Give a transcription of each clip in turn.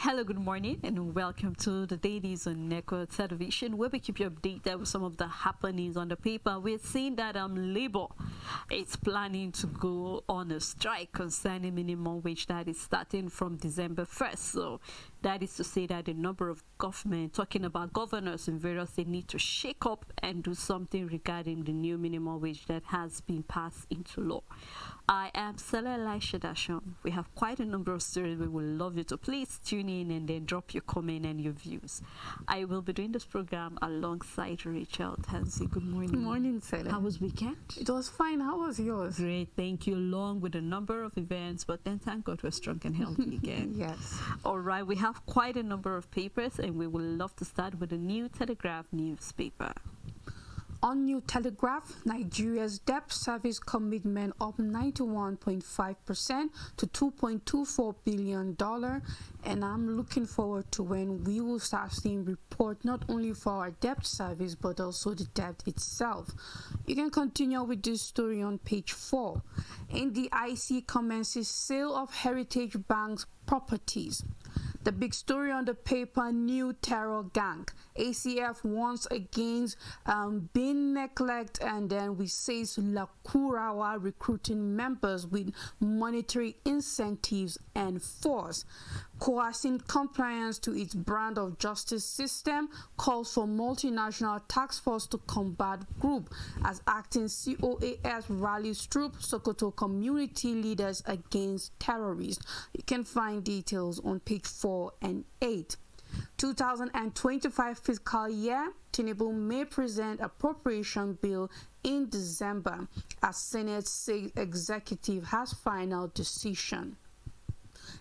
Hello, good morning, and welcome to the Dailies on Neko Television, where we keep you updated with some of the happenings on the paper. We're seeing that Labour is planning to go on a strike concerning minimum wage that is starting from December 1st. So that is to say that a number of government, talking about governors in various states, need to shake up and do something regarding the new minimum wage that has been passed into law. I am Sela Elisha Dashon. We have quite a number of stories we would love you to please tune in and then drop your comment and your views. I will be doing this program alongside Rachel Tansy. Good morning. Good morning, Sela. How was weekend? It was fine. How was yours? Great, thank you. Long with a number of events, but then thank God we're strong and healthy again. Yes. All right, we have quite a number of papers, and we would love to start with the New Telegraph newspaper. On New Telegraph, Nigeria's debt service commitment up 91.5% to $2.24 billion. And I'm looking forward to when we will start seeing report not only for our debt service but also the debt itself. You can continue with this story on page 4. NDIC commences sale of Heritage Bank's properties. The big story on the paper, new terror gang. ACF warns against being neglect, and then we say Lakurawa recruiting members with monetary incentives and force. Coercing compliance to its brand of justice system, calls for multinational task force to combat group as acting COAS rallies troops, Sokoto community leaders against terrorists. You can find details on page 4 and 8. 2025 fiscal year, Tinubu may present appropriation bill in December as Senate says executive has final decision.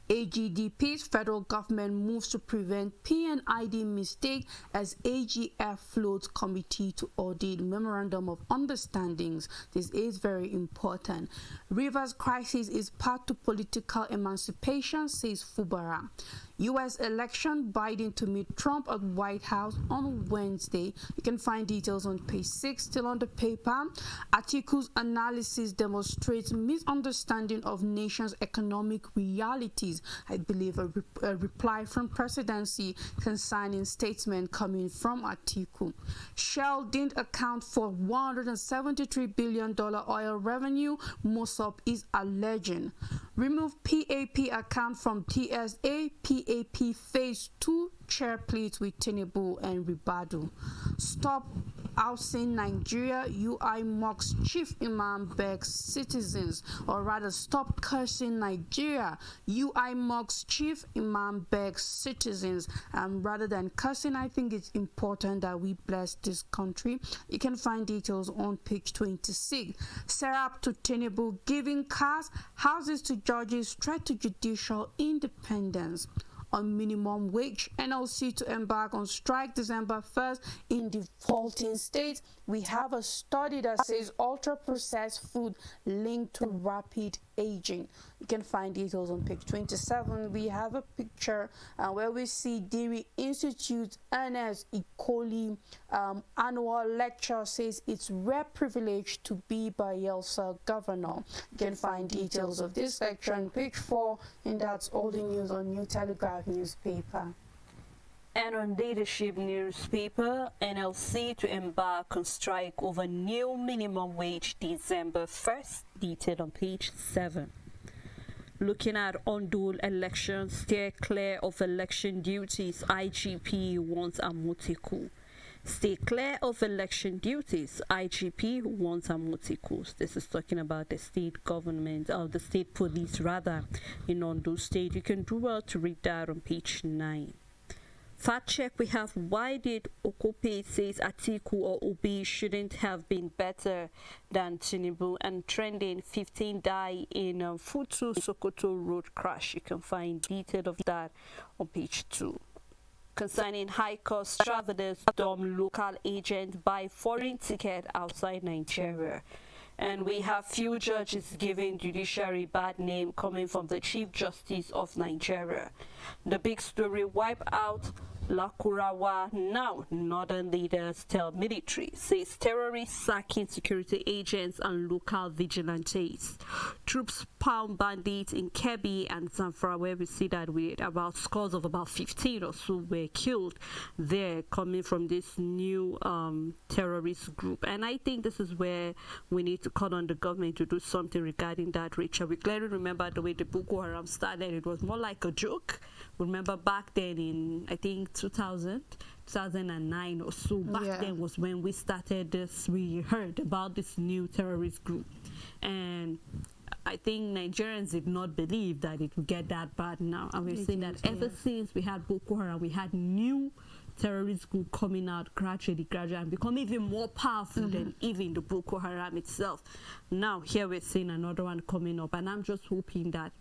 AGDP's federal government moves to prevent PNID mistake as AGF floats committee to audit memorandum of understandings. This is very important. Rivers crisis is part to political emancipation, says Fubara. U.S. election, Biden to meet Trump at White House on Wednesday. You can find details on page 6, still on the paper. Atiku's analysis demonstrates misunderstanding of nation's economic realities. I believe a reply from presidency concerning statement coming from Atiku. Shell didn't account for $173 billion oil revenue, Mossop is alleging. Remove PAP account from TSA, PAP phase 2 chair pleads with Tinubu and Ribadu. Stop ousting Nigeria, UI mocks Chief Imam begs citizens, or rather stop cursing Nigeria. UI mocks Chief Imam begs citizens. Rather than cursing, I think it's important that we bless this country. You can find details on page 26. Serap to Tinubu giving cars, houses to judges, threat to judicial independence. On minimum wage, NLC to embark on strike December 1st in defaulting states. We have a study that says ultra-processed food linked to rapid aging. You can find details on page 27. We have a picture where we see Dairy Institute Ernest Ikoli annual lecture says it's rare privilege to be Bayelsa governor. You can find details of this lecture on page 4, and that's all the news on New Telegraph newspaper. And on Leadership newspaper, NLC to embark on strike over new minimum wage December 1st, detailed on page 7. Looking at undue elections, steer clear of election duties, IGP wants Amoteku. Stay clear of election duties, IGP wants Amoteku. This is talking about the state government, or the state police rather, in Ondo State. You can do well to read that on page 9. Fact check, we have why did Okope says Atiku or Obi shouldn't have been better than Tinubu, and trending 15 die in Futu Sokoto road crash. You can find detail of that on page 2. Concerning high cost travelers, dumb local agent buy foreign ticket outside Nigeria. And we have few judges giving judiciary bad name coming from the Chief Justice of Nigeria. The big story, wipe out Lakurawa, now northern leaders tell military, says terrorists sacking security agents and local vigilantes. troops pound bandits in Kebbi and Zamfara, where we see that we about scores of about 15 or so were killed there, coming from this new terrorist group. And I think this is where we need to call on the government to do something regarding that, Rachel. We clearly remember the way the Boko Haram started. It was more like a joke. Remember back then in, I think, 2009 or so, back then was when we started this. We heard about this new terrorist group, and I think Nigerians did not believe that it would get that bad now. And we've seen that ever since we had Boko Haram, we had new terrorist group coming out gradually and become even more powerful than even the Boko Haram itself. Now here we're seeing another one coming up, and I'm just hoping that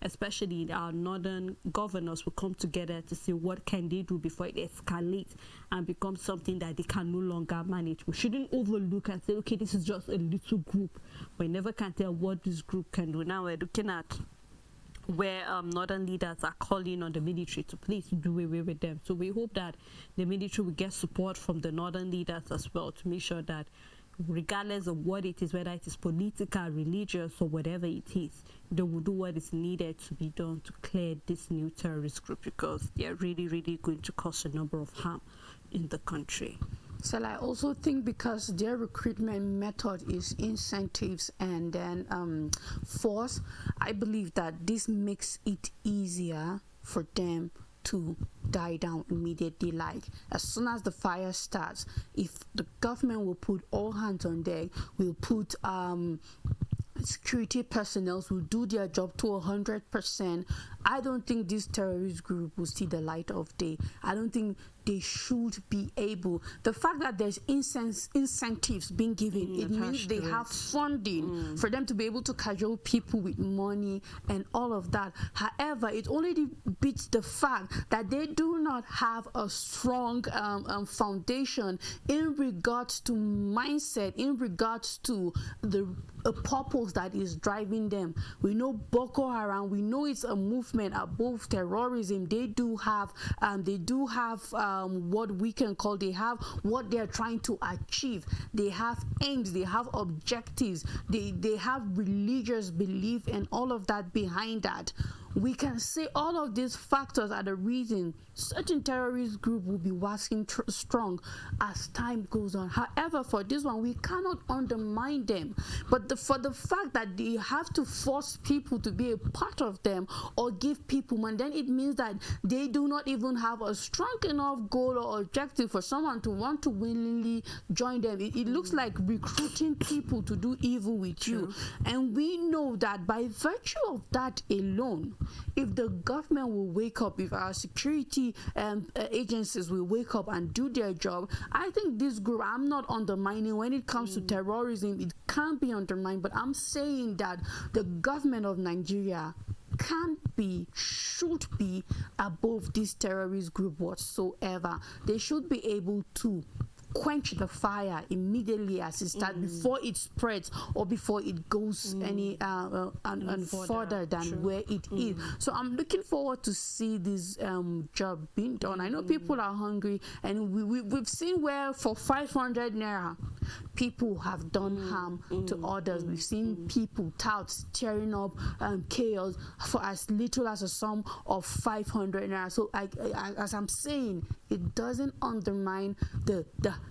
especially our northern governors will come together to see what can they do before it escalates and becomes something that they can no longer manage. We shouldn't overlook and say, okay, this is just a little group. We never can tell what this group can do. Now we're looking at where northern leaders are calling on the military to please do away with them. So we hope that the military will get support from the northern leaders as well to make sure that regardless of what it is, whether it is political, religious, or whatever it is, they will do what is needed to be done to clear this new terrorist group, because they are really, really going to cause a number of harm in the country. So I also think because their recruitment method is incentives and then force, I believe that this makes it easier for them to die down immediately. Like as soon as the fire starts, if the government will put all hands on deck, will put security personnel will do their job to 100%, I don't think this terrorist group will see the light of day. I don't think they should be able. The fact that there's incentives being given, it means they have funding for them to be able to cajole people with money and all of that. However, it already beats the fact that they do not have a strong foundation in regards to mindset, in regards to the purpose that is driving them. We know Boko Haram, we know it's a movement above terrorism. They do have what we can call, they have what they're trying to achieve. They have aims, they have objectives, they have religious belief and all of that behind that. We can say all of these factors are the reason certain terrorist group will be waxing strong as time goes on. However, for this one, we cannot undermine them. But for the fact that they have to force people to be a part of them or give people money, then it means that they do not even have a strong enough goal or objective for someone to want to willingly join them. It looks like recruiting people to do evil with you. And we know that by virtue of that alone, if the government will wake up, if our security agencies will wake up and do their job, I think this group, I'm not undermining when it comes to terrorism, it can't be undermined, but I'm saying that the government of Nigeria should be above this terrorist group whatsoever. They should be able to quench the fire immediately as it starts, before it spreads or before it goes any further than where it is. So I'm looking forward to see this job being done. I know people are hungry, and we've seen where for 500 naira people have done harm to others. We've seen people, touts, tearing up chaos for as little as a sum of 500 naira. So as I'm saying, it doesn't undermine the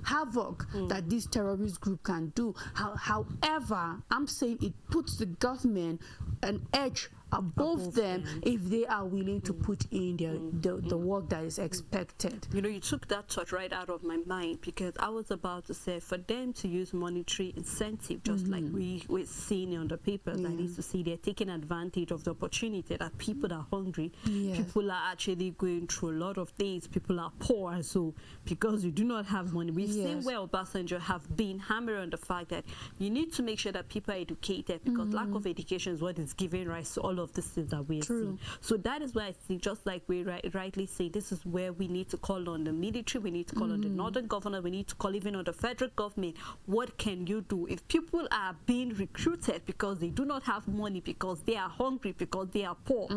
havoc that this terrorist group can do. However, I'm saying it puts the government an edge above them if they are willing to put in the work that is expected. You know, you took that thought right out of my mind, because I was about to say for them to use monetary incentive, just like we're seeing on the papers, I need to see they're taking advantage of the opportunity that people are hungry, people are actually going through a lot of things, people are poor, and so because you do not have money, we've seen where Obasanjo have been hammering on the fact that you need to make sure that people are educated, because lack of education is what is giving rise to all all of these things that we're True. seeing. So that is why I think, just like we rightly say, this is where we need to call on the military, we need to call on the northern governor, we need to call even on the federal government. What can you do? If people are being recruited because they do not have money, because they are hungry, because they are poor,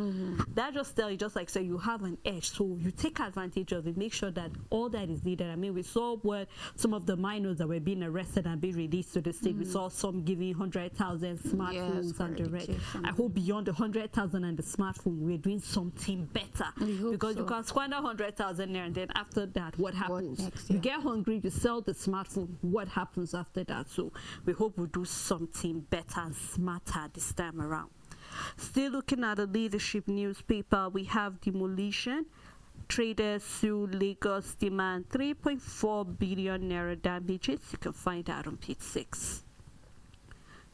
that just tells you, just like say, you have an edge. So you take advantage of it, make sure that all that is needed. I mean, we saw what some of the minors that were being arrested and being released to the state. We saw some giving 100,000 smartphones and the rest. I hope beyond the 100,000 and the smartphone, we're doing something better, because you can squander 100,000 there, and then after that, what happens? Next, You get hungry, you sell the smartphone. What happens after that? So we hope we do something better and smarter this time around. Still looking at the leadership newspaper, we have demolition. Traders sue Lagos, demand 3.4 billion naira damages. You can find that on page 6.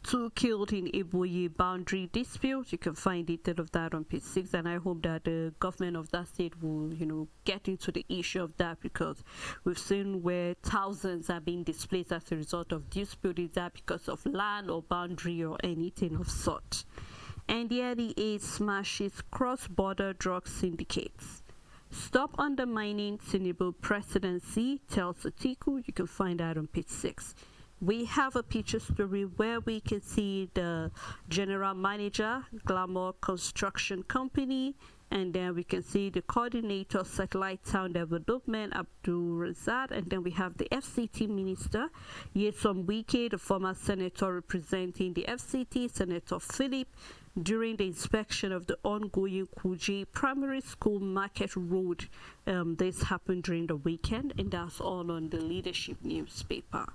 2 killed in Iboye boundary dispute. You can find detail of that on page 6, and I hope that the government of that state will, get into the issue of that, because we've seen where thousands are being displaced as a result of dispute. Is that because of land or boundary or anything of sort? And the NDA smashes cross-border drug syndicates. Stop undermining Tinubu presidency, tells Atiku. You can find that on page 6. We have a picture story where we can see the general manager, Glamour Construction Company, and then we can see the coordinator, Satellite Town Development, Abdul Razak, and then we have the FCT minister, Yesom Wike, the former senator representing the FCT, Senator Philip, during the inspection of the ongoing Kuje Primary School Market Road. This happened during the weekend, and that's all on the leadership newspaper.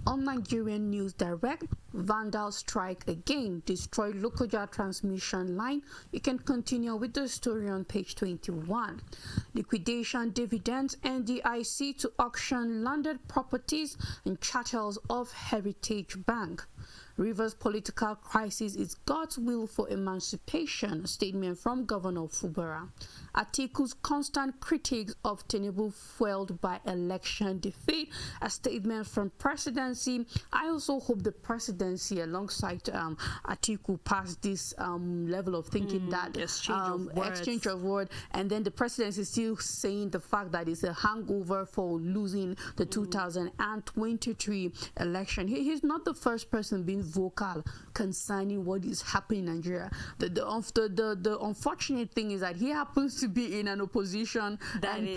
On Nigerian News Direct, vandals strike again, destroy Lokoja transmission line. You can continue with the story on page 21. Liquidation dividends, NDIC to auction landed properties and chattels of Heritage Bank. Rivers political crisis is God's will for emancipation, a statement from Governor Fubara. Atiku's constant critics of Tinubu fueled by election defeat, a statement from presidency. I also hope the presidency alongside Atiku pass this level of thinking that exchange of word, and then the presidency is still saying the fact that it's a hangover for losing the 2023 election. He's not the first person being vocal concerning what is happening in Nigeria. The unfortunate thing is that he happens to be in an opposition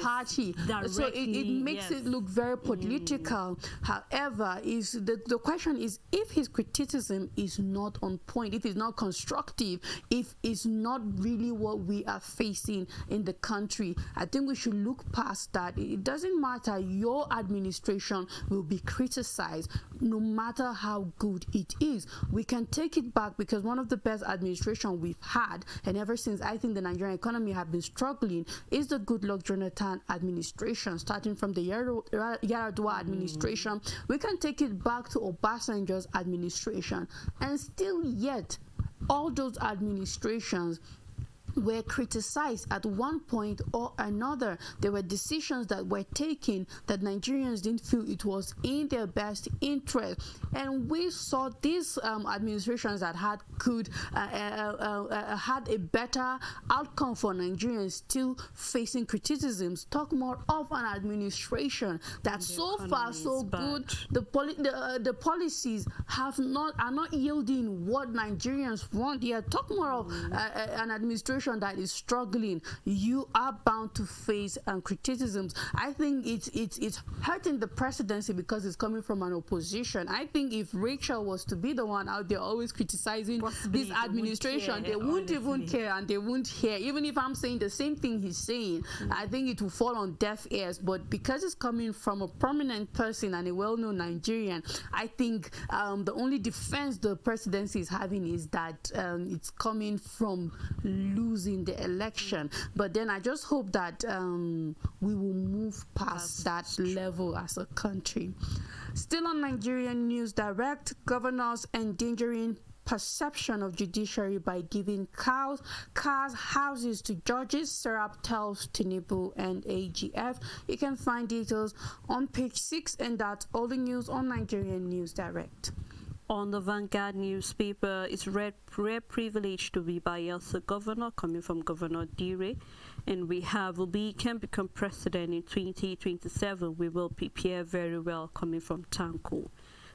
party, so it makes it look very political. However, the question is, if his criticism is not on point, if it's not constructive, if it's not really what we are facing in the country, I think we should look past that. It doesn't matter. Your administration will be criticized no matter how good it is. We can take it back, because one of the best administration we've had, and ever since I think the Nigerian economy have been struggling, is the Goodluck Jonathan administration, starting from the Yar'Adua administration. We can take it back to Obasanjo's administration, and still yet all those administrations were criticized at one point or another. There were decisions that were taken that Nigerians didn't feel it was in their best interest, and we saw these administrations that had had a better outcome for Nigerians still facing criticisms. Talk more of an administration that so far so good. The policies are not yielding what Nigerians want. Yeah, talk more of an administration that is struggling. You are bound to face criticisms. I think it's hurting the presidency because it's coming from an opposition. I think if Rachel was to be the one out there always criticizing this administration, they wouldn't even care, and they wouldn't hear. Even if I'm saying the same thing he's saying, I think it will fall on deaf ears. But because it's coming from a prominent person and a well-known Nigerian, I think the only defense the presidency is having is that it's coming from losing the election. But then I just hope that we will move past that level as a country. Still on Nigerian News Direct, governors endangering perception of judiciary by giving cars, houses to judges, Serap tells Tinubu and AGF. You can find details on page 6, and that's all the news on Nigerian News Direct. On the Vanguard newspaper, it's rare privilege to be Bayelsa governor, coming from Governor Dire. And we have Obi can become president in 2027. We will prepare very well, coming from Tanko.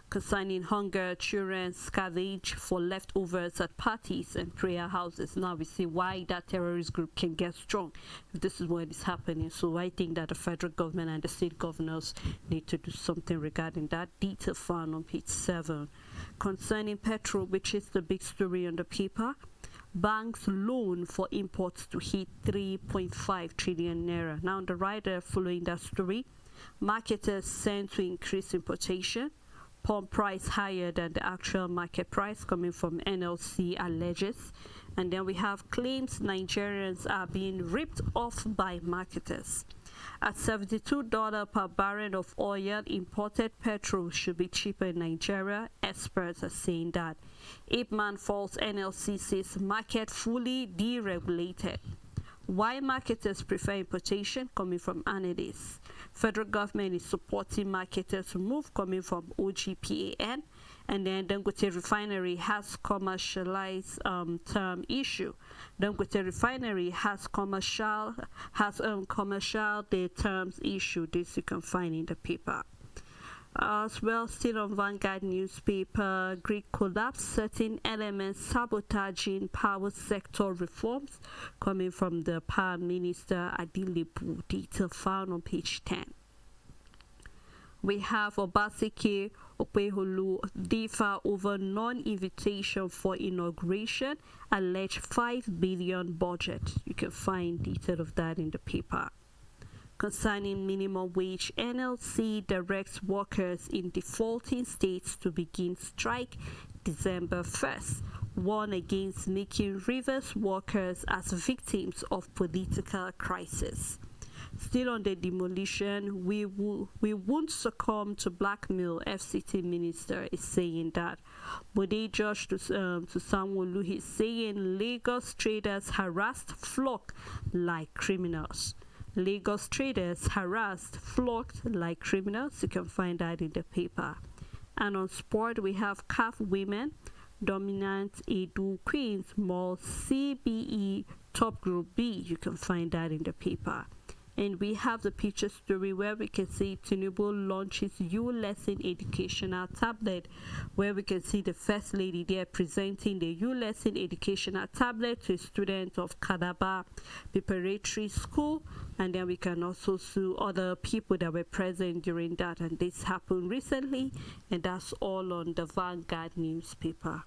Concerning hunger, children scavenge for leftovers at parties and prayer houses. Now we see why that terrorist group can get strong if this is what is happening. So I think that the federal government and the state governors need to do something regarding that. Detail found on page 7. Concerning petrol, which is the big story on the paper, banks loan for imports to hit 3.5 trillion naira. Now on the right, following that story, marketers sent to increase importation. Pump price higher than the actual market price, coming from NLC alleges. And then we have claims Nigerians are being ripped off by marketers. At $72 per barrel of oil, imported petrol should be cheaper in Nigeria. Experts are saying that. Apeman falls NLC says market fully deregulated. Why marketers prefer importation, coming from analysts. Federal government is supporting marketers to move, coming from OGPAN. And then Dangote Refinery has commercialized term issue. Dangote Refinery has commercial the terms issue. This you can find in the paper. As well, still on Vanguard newspaper, Greek collapse, certain elements sabotaging power sector reforms, coming from the Power Minister Adilipu. Detail found on page 10. We have Obaseki Okweholu differ over non-invitation for inauguration, alleged 5 billion budget. You can find detail of that in the paper. Concerning minimum wage, NLC directs workers in defaulting states to begin strike December 1st, warn against making Rivers workers as victims of political crisis. Still on the demolition, we won't succumb to blackmail, FCT minister is saying that. Bode Josh to Sanwo-Olu, he's saying Lagos traders harassed flock like criminals. Lagos traders harassed, flocked like criminals. You can find that in the paper. And on sport, we have CAF women, dominant Edu Queens, Mall CBE, top group B. You can find that in the paper. And we have the picture story where we can see Tinubu launches U-Lesson educational tablet, where we can see the First Lady there presenting the U-Lesson educational tablet to a student of Kadaba Preparatory School. And then we can also see other people that were present during that. And this happened recently, and that's all on the Vanguard newspaper.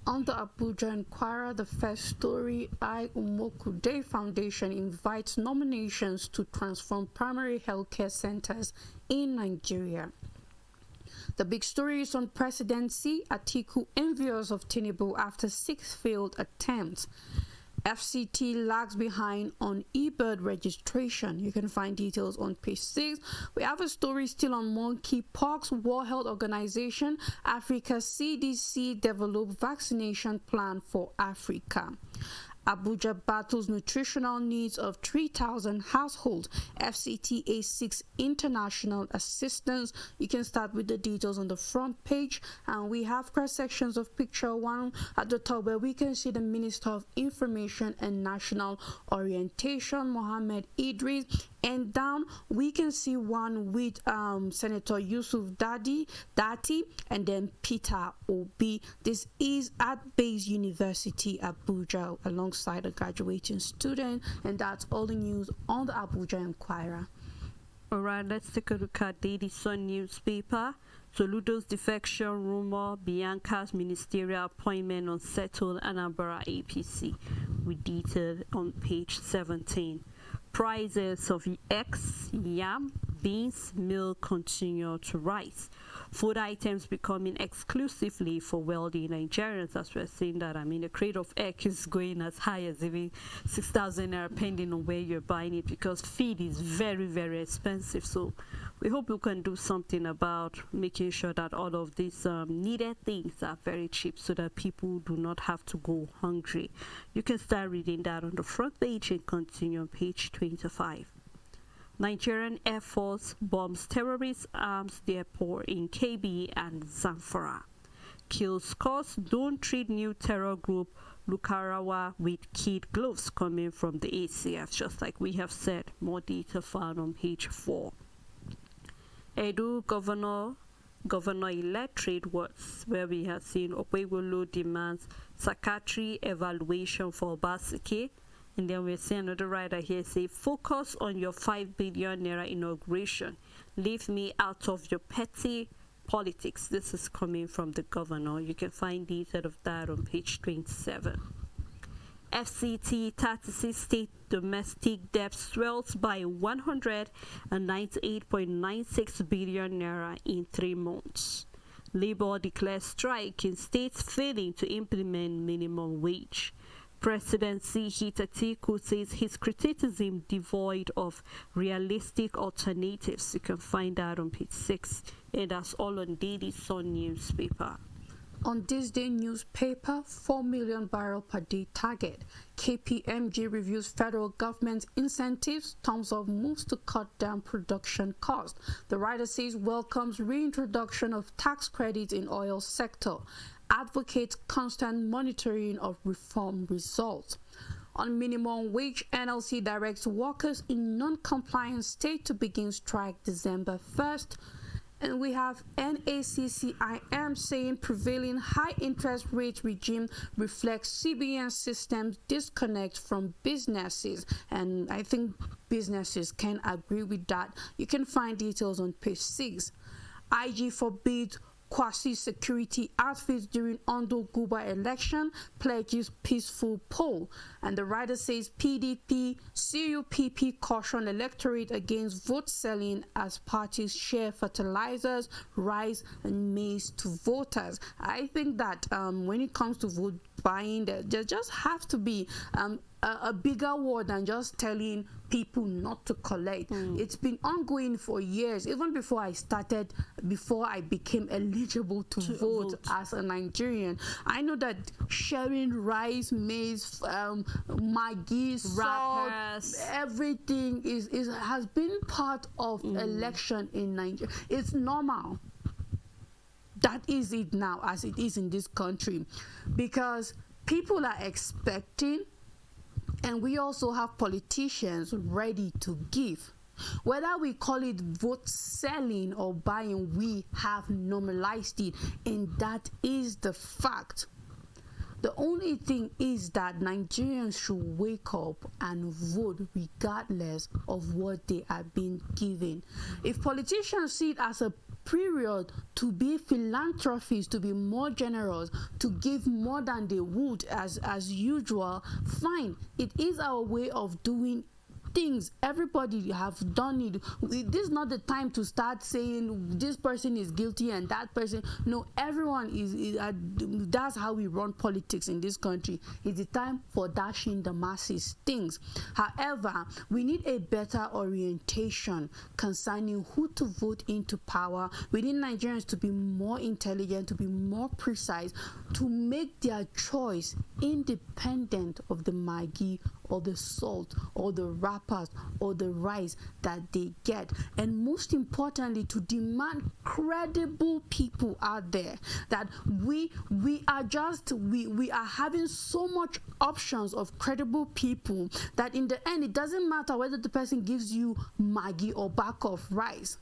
On the Abuja Inquirer, the first story, I Umokude Foundation invites nominations to transform primary healthcare centers in Nigeria. The big story is on presidency. Atiku envious of Tinubu after 6 failed attempts. FCT lags behind on eBird registration. You can find details on page 6. We have a story still on monkeypox. World Health Organization, Africa CDC develop vaccination plan for Africa. Abuja battles nutritional needs of 3,000 households. FCTA seeks international assistance. You can start with the details on the front page. And we have cross sections of picture 1 at the top where we can see the Minister of Information and National Orientation, Mohammed Idris. And down we can see one with Senator Yusuf Dati and then Peter Obi. This is at Bayes University, Abuja, alongside a graduating student. And that's all the news on the Abuja Inquirer. All right, let's take a look at Daily Sun newspaper. Soludo's defection rumor, Bianca's ministerial appointment unsettled Anambra APC. We detailed on page 17. Prices of eggs, yam, beans, milk continue to rise. Food items becoming exclusively for wealthy Nigerians, as we're seeing that. I mean, a crate of egg is going as high as even 6,000 naira, depending on where you're buying it, because feed is very, very expensive. So we hope we can do something about making sure that all of these needed things are very cheap so that people do not have to go hungry. You can start reading that on the front page and continue on page 25. Nigerian Air Force bombs terrorist arms depot in KB and Zamfara. kills cause. Don't treat new terror group Lukarawa with kid gloves, coming from the ACF, just like we have said. More detail found on page 4. Edu Governor-elect trade words, where we have seen Okwegolo demands psychiatry evaluation for Obaseki. And then we're seeing another writer here say, focus on your 5 billion naira inauguration. Leave me out of your petty politics. This is coming from the governor. You can find detail of that on page 27. FCT 36 state domestic debt swells by 198.96 billion naira in 3 months. Labour declares strike in states failing to implement minimum wage. Presidency Hitatiku says his criticism devoid of realistic alternatives. You can find that on page 6. And that's all on Daily Sun newspaper. On this day newspaper, 4 million barrel per day target. KPMG reviews federal government incentives, terms of moves to cut down production cost. The writer says welcomes reintroduction of tax credits in oil sector. Advocates constant monitoring of reform results. On minimum wage, NLC directs workers in non-compliant state to begin strike December 1st. And we have NACCIM saying prevailing high interest rate regime reflects CBN systems disconnect from businesses. And I think businesses can agree with that. You can find details on page 6. IG forbids quasi-security outfits during Ondo Guba election, pledges peaceful poll. And the writer says PDP, CUPP caution electorate against vote selling as parties share fertilizers, rice and maize to voters. I think that when it comes to vote buying, there just have to be a bigger word than just telling people not to collect. It's been ongoing for years, even before I became eligible to vote as a Nigerian. I know that sharing rice, maize, Maggi, salt, everything has been part of election in Nigeria. It's normal. That is it now, as it is in this country, because people are expecting. And we also have politicians ready to give. Whether we call it vote selling or buying, we have normalized it. And that is the fact. The only thing is that Nigerians should wake up and vote regardless of what they are being given. If politicians see it as a period to be philanthropists, to be more generous, to give more than they would as usual, fine. It is our way of doing things. Everybody have done it. This is not the time to start saying this person is guilty and that person. No, everyone is that's how we run politics in this country. It's the time for dashing the masses things. However, we need a better orientation concerning who to vote into power. We need Nigerians to be more intelligent, to be more precise, to make their choice independent of the Maggi or the salt or the wrappers or the rice that they get. And most importantly, to demand credible people out there. That we are having so much options of credible people that in the end it doesn't matter whether the person gives you Maggi or bag of rice.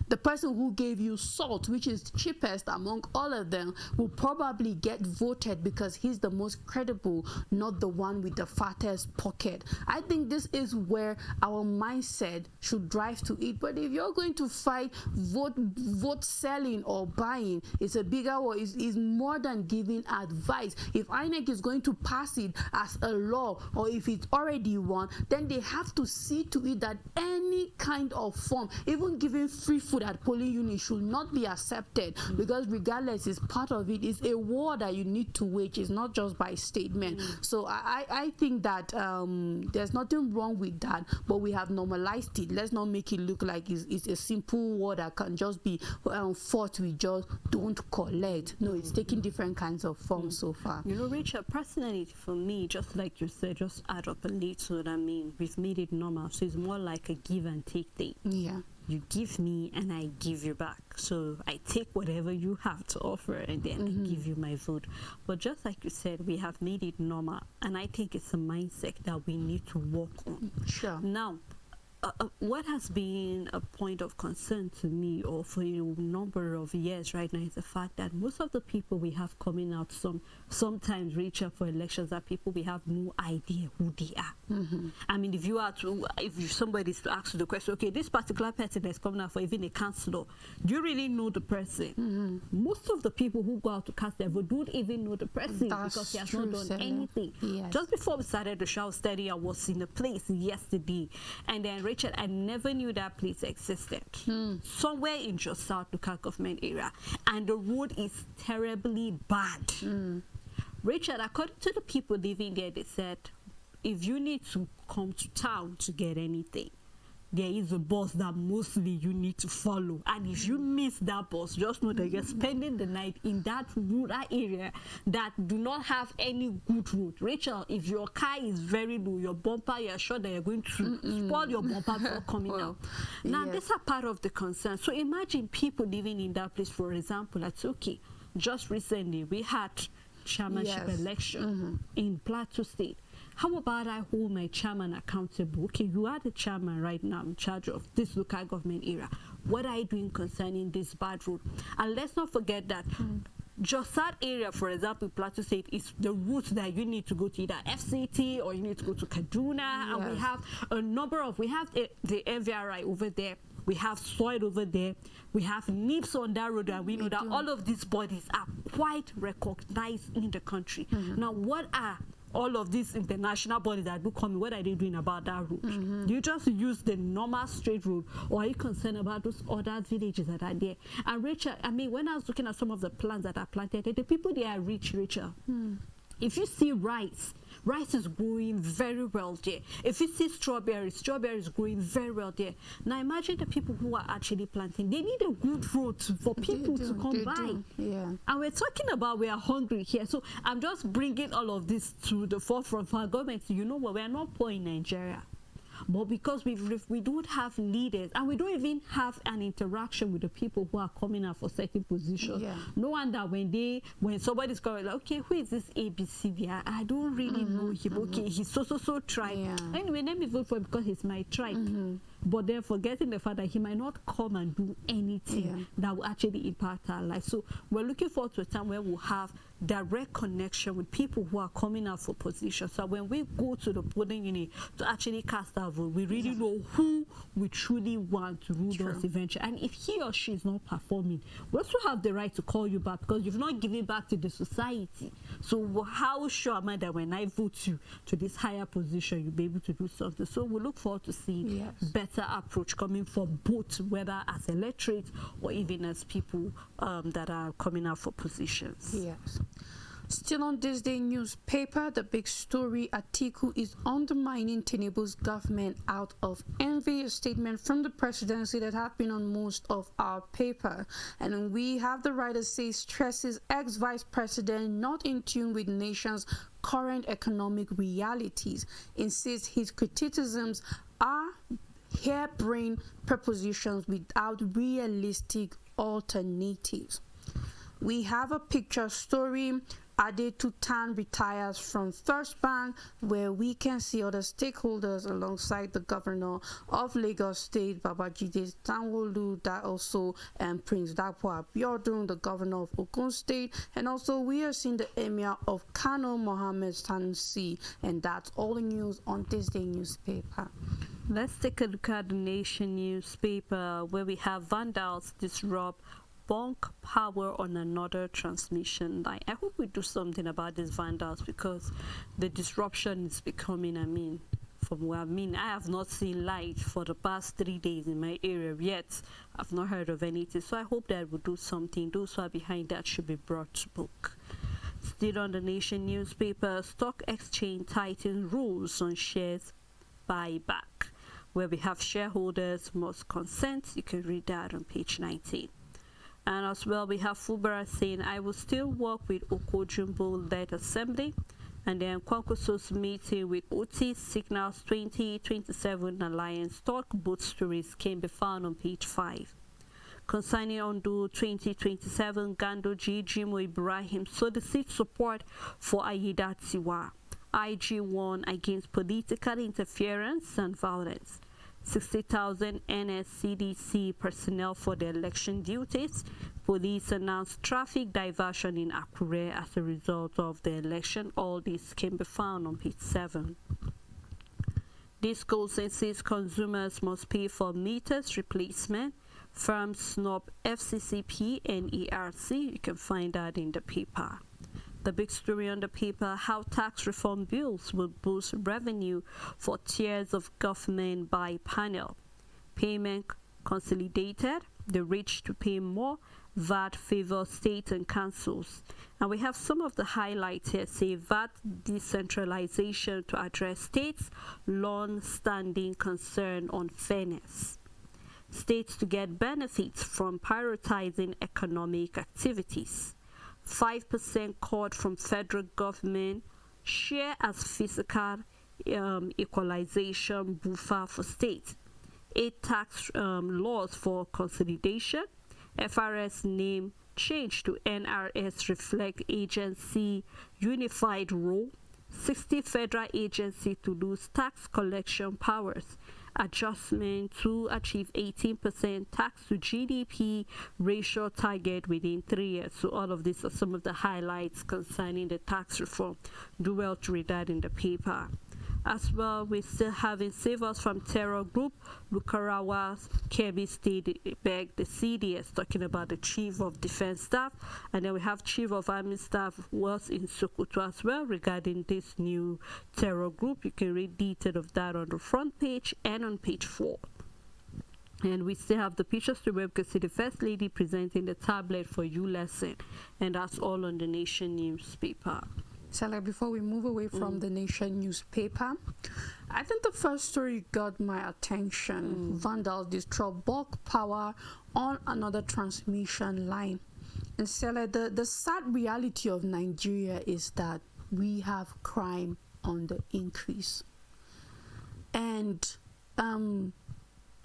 The person who gave you salt, which is cheapest among all of them, will probably get voted because he's the most credible, not the one with the fattest pocket. I think this is where our mindset should drive to it. But if you're going to fight vote selling or buying, it's a bigger war. It's more than giving advice. If INEC is going to pass it as a law, or if it's already won, then they have to see to it that any kind of form, even giving free food at polling units, should not be accepted, because regardless, it's part of it. It's a war that you need to wage. It's not just by statement. So I think that there's nothing wrong with that, but we have normalized it. Let's not make it look like it's a simple war that can just be fought with just don't collect. No, it's taking different kinds of forms so far. You know, Richard, personally for me, just like you said, just add up a little. I mean, we've made it normal, so it's more like a give and take thing. Yeah. you give me and I give you back. So I take whatever you have to offer and then I give you my vote. But just like you said, we have made it normal, and I think it's a mindset that we need to work on. Sure. Now, what has been a point of concern to me, or for a number of years right now, is the fact that most of the people we have coming out sometimes reach up for elections are people we have no idea who they are. I mean, if somebody is to ask you the question, okay, this particular person that's coming out for even a councillor, do you really know the person? Most of the people who go out to cast their vote don't even know the person because he has not done anything. Yes. Just before we started the show study, I was in a place yesterday, and then Richard, I never knew that place existed. Somewhere in just South local government area, and the road is terribly bad. Richard, according to the people living there, they said, if you need to come to town to get anything, there is a bus that mostly you need to follow, and if you miss that bus, just know that you're spending the night in that rural area that do not have any good road. Rachel, if your car is very low, your bumper, you're sure that you're going to spoil your bumper before coming out. Now, these are part of the concern. So imagine people living in that place. For example, that's okay. Just recently, we had chairmanship election in Plateau State. How about I hold my chairman accountable? Okay, you are the chairman right now in charge of this local government area. What are you doing concerning this bad road? And let's not forget that just that area, for example, Plateau State, is the route that you need to go to either FCT or you need to go to Kaduna. And we have a number of, we have the NVRI over there. We have soil over there. We have NIPS on that road, and we know that all of these bodies are quite recognized in the country. Now, what are all of these international bodies that do come, what are they doing about that road? Do you just use the normal straight road, or are you concerned about those other villages that are there? And Rachel, I mean, when I was looking at some of the plants that are planted, the people there are rich, Rachel. If you see rice is growing very well there. If you see strawberry is growing very well there. Now imagine the people who are actually planting. They need a good road for people to come by. And we're talking about we are hungry here. So I'm just bringing all of this to the forefront for our government. You know what? We are not poor in Nigeria. But because we don't have leaders, and we don't even have an interaction with the people who are coming out for certain positions. No wonder when somebody's going like, okay, who is this ABC there? I don't really know him. Okay, he's so tribe. Anyway, let me vote for him because he's my tribe. But they're forgetting the fact that he might not come and do anything that will actually impact our life. So we're looking forward to a time where we'll have direct connection with people who are coming out for positions. So when we go to the polling unit to actually cast our vote, we really know who we truly want to rule us eventually. And if he or she is not performing, we also have the right to call you back because you've not given back to the society. So how sure am I that when I vote you to this higher position, you'll be able to do something? So we look forward to seeing better approach coming from both, whether as electorate or even as people that are coming out for positions. Still on this day newspaper, the big story, Atiku is undermining Tinubu's government out of envy, a statement from the presidency that have been on most of our paper. And then we have the writer says stresses ex-vice president not in tune with nation's current economic realities, insists his criticisms are harebrained propositions without realistic alternatives. We have a picture story. Ade Tutan retires from First Bank, where we can see other stakeholders alongside the governor of Lagos State, Babajide Sanwo-Olu, that also Prince Dapo Abiodun, the governor of Ogun State, and also we are seeing the emir of Kano, Mohammed Sanusi, and that's all the news on this day newspaper. Let's take a look at the Nation newspaper, where we have vandals disrupt bank power on another transmission line. I hope we do something about these vandals because the disruption is becoming, I have not seen light for the past 3 days in my area yet. I've not heard of anything. So I hope that we'll do something. Those who are behind that should be brought to book. Still on the Nation newspaper, stock exchange tightens rules on shares buyback, where we have shareholders must consent. You can read that on page 19. And as well, we have Fubara saying, I will still work with Okojumbo-led assembly. And then Kwankwasso's meeting with Otis signals 2027 alliance talk. Both stories can be found on page 5. Concerning Ondo 2027, Gandoji Jimo Ibrahim solicits support for Aida Tiwa. IG won against political interference and violence. 60,000 NSCDC personnel for the election duties. Police announced traffic diversion in Akure as a result of the election. All this can be found on page 7. This goes and says consumers must pay for meters replacement. Firms snub FCCP and ERC. You can find that in the paper. The big story on the paper, how tax reform bills will boost revenue for tiers of government by panel. Payment consolidated, the rich to pay more, VAT favors states and councils. And we have some of the highlights here. Say VAT decentralization to address states' long-standing concern on fairness. States to get benefits from prioritizing economic activities. 5% cut from federal government share as fiscal equalization buffer for states. 8 tax laws for consolidation. FRS name change to NRS reflect agency unified role. 60 federal agency to lose tax collection powers. Adjustment to achieve 18% tax to GDP ratio target within 3 years. So all of these are some of the highlights concerning the tax reform. Do well to read that in the paper. As well, we're still having Save Us from Terror Group. Lukarawa's Kebbi State begged the CDS, talking about the Chief of Defense Staff. And then we have Chief of Army Staff was in Sokoto as well regarding this new terror group. You can read detail of that on the front page and on page 4. And we still have the pictures to where we can see the First Lady presenting the tablet for you lesson. And that's all on the Nation newspaper. Sally, before we move away from the Nation newspaper, I think the first story got my attention. Vandals destroy bulk power on another transmission line. And Sally, the sad reality of Nigeria is that we have crime on the increase. And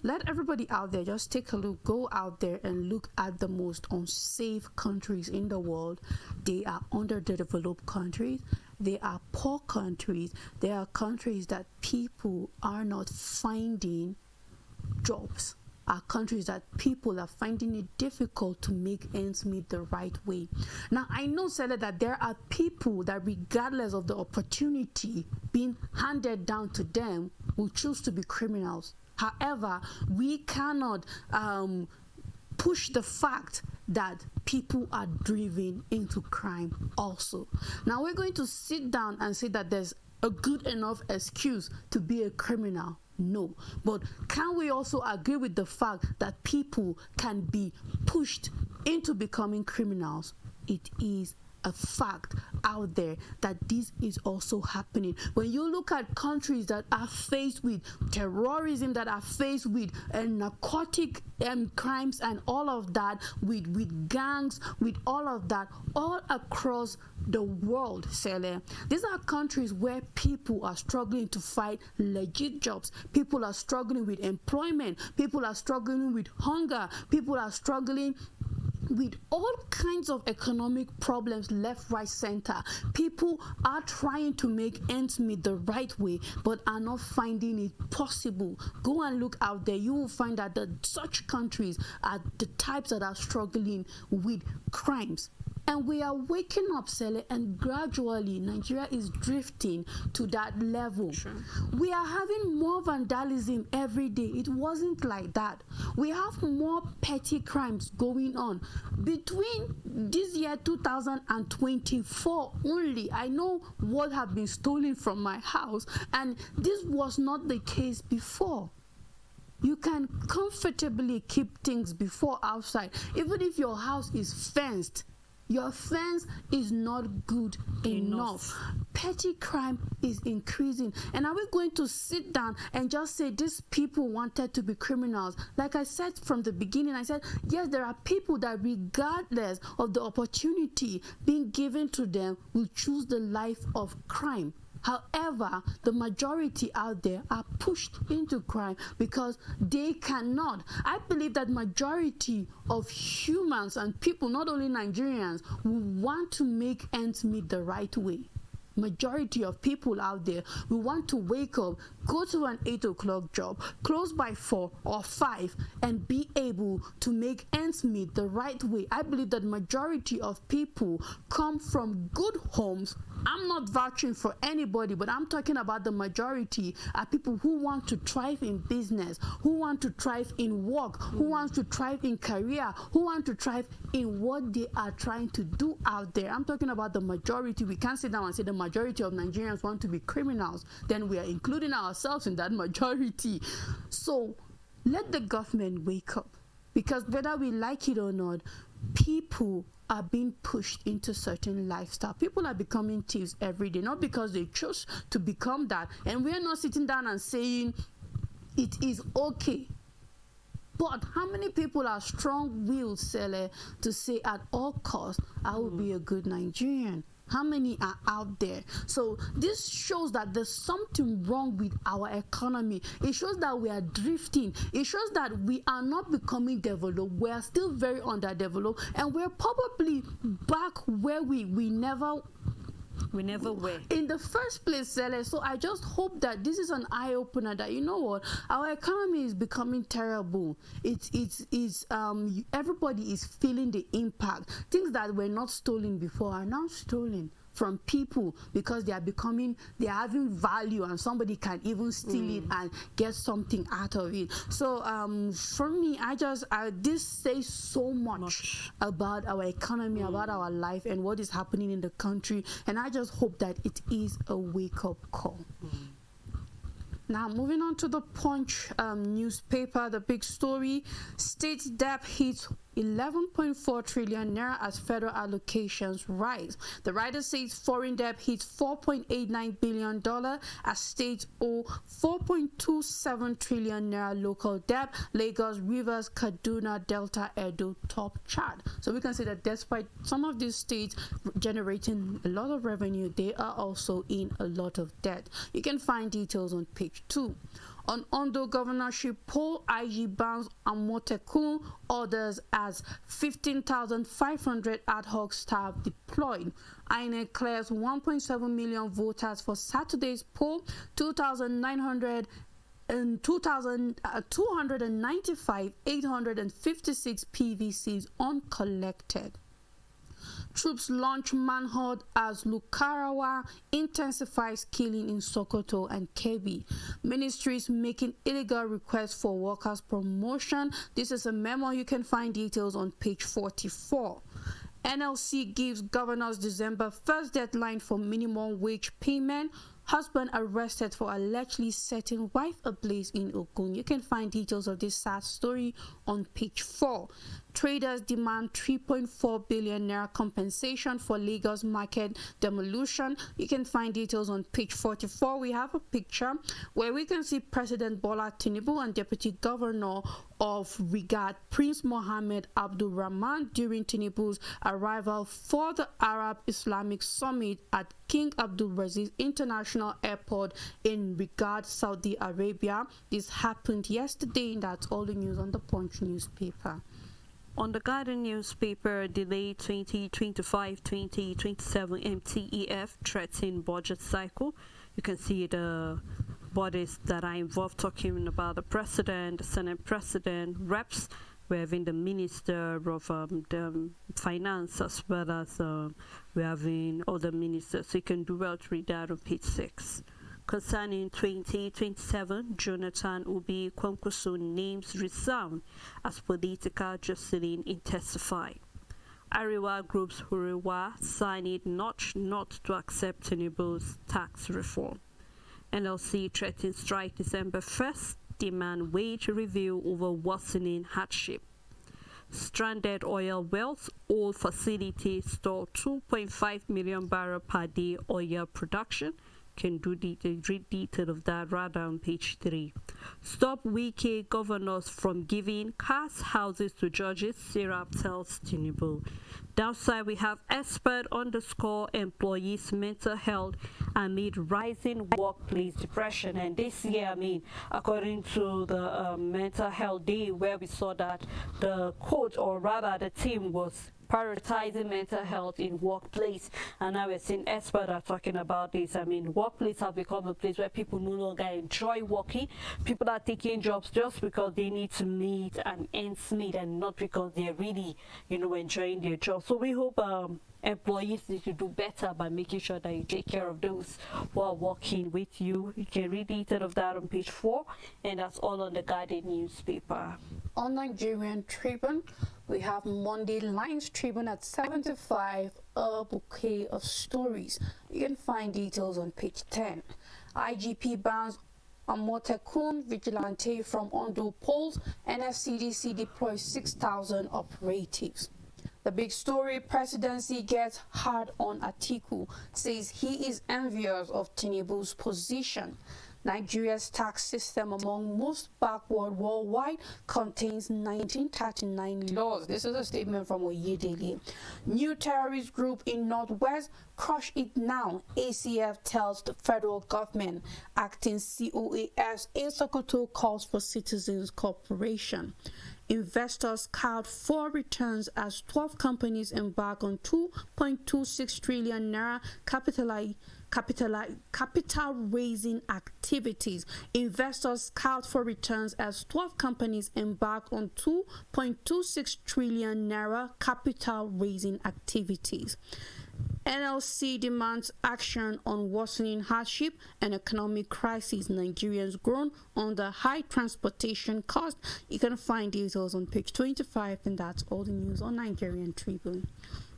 let everybody out there just take a look, go out there and look at the most unsafe countries in the world. They are underdeveloped countries. They are poor countries. They are countries that people are not finding jobs. Are countries that people are finding it difficult to make ends meet the right way. Now, I know, Sele, that there are people that regardless of the opportunity being handed down to them will choose to be criminals. However, we cannot push the fact that people are driven into crime also. Now, we're going to sit down and say that there's a good enough excuse to be a criminal. No. But can we also agree with the fact that people can be pushed into becoming criminals? It is a fact out there that this is also happening. When you look at countries that are faced with terrorism, that are faced with narcotic crimes and all of that, with gangs, with all of that, all across the world, Sele. These are countries where people are struggling to find legit jobs. People are struggling with employment. People are struggling with hunger. People are struggling with all kinds of economic problems left, right, center. People are trying to make ends meet the right way, but are not finding it possible. Go and look out there. You will find that such countries are the types that are struggling with crimes. And we are waking up, Sele, and gradually Nigeria is drifting to that level. Sure. We are having more vandalism every day. It wasn't like that. We have more petty crimes going on. Between this year 2024 only, I know what have been stolen from my house, and this was not the case before. You can comfortably keep things before outside. Even if your house is fenced, Your offense is not good enough. Petty crime is increasing. And are we going to sit down and just say these people wanted to be criminals? Like I said from the beginning, I said, yes, there are people that regardless of the opportunity being given to them will choose the life of crime. However, the majority out there are pushed into crime because they cannot. I believe that majority of humans and people, not only Nigerians, will want to make ends meet the right way. Majority of people out there will want to wake up, go to an 8 o'clock job, close by 4 or 5, and be able to make ends meet the right way. I believe that majority of people come from good homes. I'm not vouching for anybody, but I'm talking about the majority are people who want to thrive in business, who want to thrive in work, who want to thrive in career, who want to thrive in what they are trying to do out there. I'm talking about the majority. We can't sit down and say the majority of Nigerians want to be criminals. Then we are including ourselves in that majority. So let the government wake up, because whether we like it or not, people are being pushed into certain lifestyle. People are becoming thieves every day, not because they chose to become that. And we're not sitting down and saying it is okay. But how many people are strong-willed, Sele, to say at all costs, I will be a good Nigerian? How many are out there? So this shows that there's something wrong with our economy. It shows that we are drifting. It shows that we are not becoming developed. We are still very underdeveloped, and we're probably back where we never were in the first place, Sele. So I just hope that this is an eye-opener, that you know what, our economy is becoming terrible. It's everybody is feeling the impact. Things that were not stolen before are now stolen from people because they are having value, and somebody can even steal it and get something out of it. So for me, this says so much about our economy, about our life, and what is happening in the country. And I just hope that it is a wake-up call. Now, moving on to the Punch newspaper, the big story: state debt hits 11.4 trillion naira as federal allocations rise. The writer says foreign debt hits $4.89 billion as states owe 4.27 trillion naira local debt. Lagos, Rivers, Kaduna, Delta, Edo top chart. So we can say that despite some of these states generating a lot of revenue, they are also in a lot of debt. You can find details on page 2. On Ondo governorship poll, IG bans Amotekun, orders as 15,500 ad hoc staff deployed. INEC clears 1.7 million voters for Saturday's poll. 856 PVCs uncollected. Troops launch manhunt as Lukarawa intensifies killing in Sokoto and Kebbi. Ministries making illegal requests for workers' promotion. This is a memo. You can find details on page 44. NLC gives governors December 1st deadline for minimum wage payment. Husband arrested for allegedly setting wife ablaze in Ogun. You can find details of this sad story on page 4. Traders demand 3.4 billion naira compensation for Lagos market demolition. You can find details on page 44. We have a picture where we can see President Bola Tinubu and Deputy Governor of Rigad, Prince Mohammed Abdul Rahman, during Tinubu's arrival for the Arab Islamic Summit at King Abdulaziz International Airport in Rigad, Saudi Arabia. This happened yesterday, and that's all the news on the Punch newspaper. On the Guardian newspaper, delayed 2025-2027 MTEF threatening budget cycle. You can see the bodies that are involved talking about the president, the Senate president, reps. We're having the minister of the finance, as well as we're having other ministers. So you can do well to read that on page 6. Concerning 2027, Jonathan Obi Kwankwaso names resound as political Jocelyn intensify. Ariwa Group's Huriwa signed not to accept Tinubu's tax reform. NLC threatens strike December 1st, demand wage review over worsening hardship. stranded oil wells, oil facility store 2.5 million barrel per day oil production. Can read detail of that rather on page 3. Stop Wike governors from giving cars houses to judges, Sarah tells Tinubu. Downside, we have expert underscore employees' mental health amid rising workplace depression. And this year, according to the mental health day, where we saw that the coach, or rather the team, was prioritizing mental health in workplace, and now we're seeing experts are talking about this. Workplace have become a place where people no longer enjoy working. People are taking jobs just because they need to meet and ends meet, and not because they're really, enjoying their job. So we hope employees need to do better by making sure that you take care of those who are working with you. You can read detail of that on page 4, and that's all on the Guardian newspaper. On Nigerian Tribune, we have Monday Lines Tribune at 75, a bouquet of stories. You can find details on page 10. IGP bans Amotekun vigilante from Ondo polls. NFCDC deploys 6,000 operatives. The big story: presidency gets hard on Atiku, says he is envious of Tinubu's position. Nigeria's tax system, among most backward worldwide, contains 1939 laws. This is a statement from Dailies. New terrorist group in Northwest, crush it now, ACF tells the federal government. Acting COAS in Sokoto calls for citizens' cooperation. Investors count 4 returns as 12 companies embark on 2.26 trillion naira capital raising activities. Investors scout for returns as 12 companies embark on 2.26 trillion naira capital raising activities. NLC demands action on worsening hardship and economic crisis. Nigerians groan under high transportation costs. You can find details on page 25, and that's all the news on Nigerian Tribune.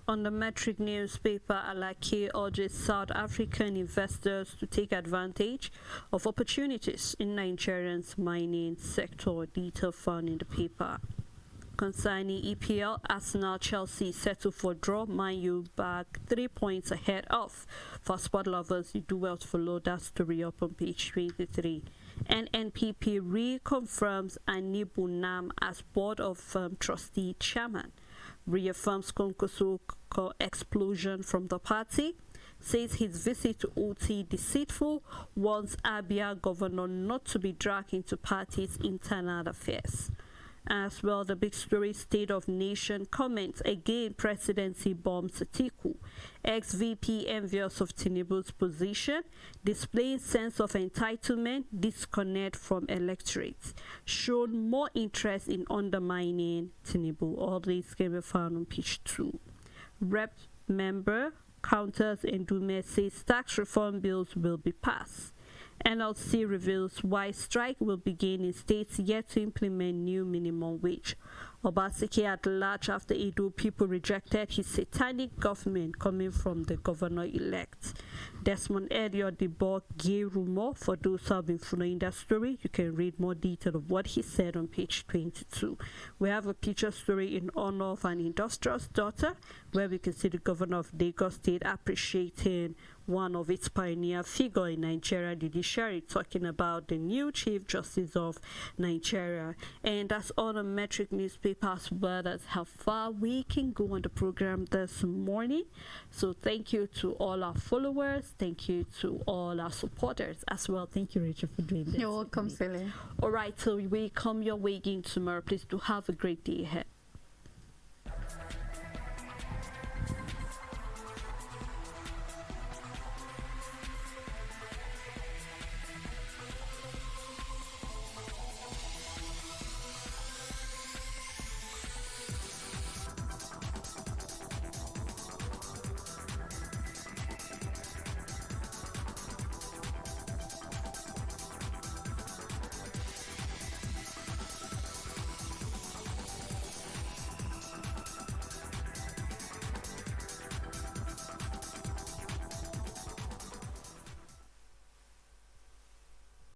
On the Metric newspaper, Alake urges South African investors to take advantage of opportunities in Nigeria's mining sector. Detail found in the paper. Concerning EPL, Arsenal, Chelsea settle for draw. Man U back 3 points ahead of. For sport lovers, you do well to follow that story up on page 23. NNPP reconfirms Anibu Nam as Board of Trustee Chairman. Reaffirms Konkoso explosion from the party. Says his visit to OT deceitful. Warns Abia governor not to be dragged into party's internal affairs. As well, the big story: State of Nation comments again, presidency bombs Atiku. Ex-VP envious of Tinubu's position, displaying sense of entitlement, disconnect from electorates, shown more interest in undermining Tinubu. All these can be found on page 2. Rep member counters Ndume says tax reform bills will be passed. NLC reveals why strike will begin in states yet to implement new minimum wage. Obaseki at large after Edo people rejected his satanic government coming from the governor-elect. Desmond Elliott debunk gay rumor. For those who have been following that story, you can read more detail of what he said on page 22. We have a picture story in honor of an industrial's daughter, where we can see the governor of Lagos State appreciating one of its pioneer figure in Nigeria judiciary, talking about the new Chief Justice of Nigeria. And that's all the Metric newspaper, as well as how far we can go on the program this morning. So thank you to all our followers. Thank you to all our supporters as well. Thank you, Rachel, for doing this. You're welcome, Celine. All right, so we come your way again tomorrow. Please do have a great day ahead.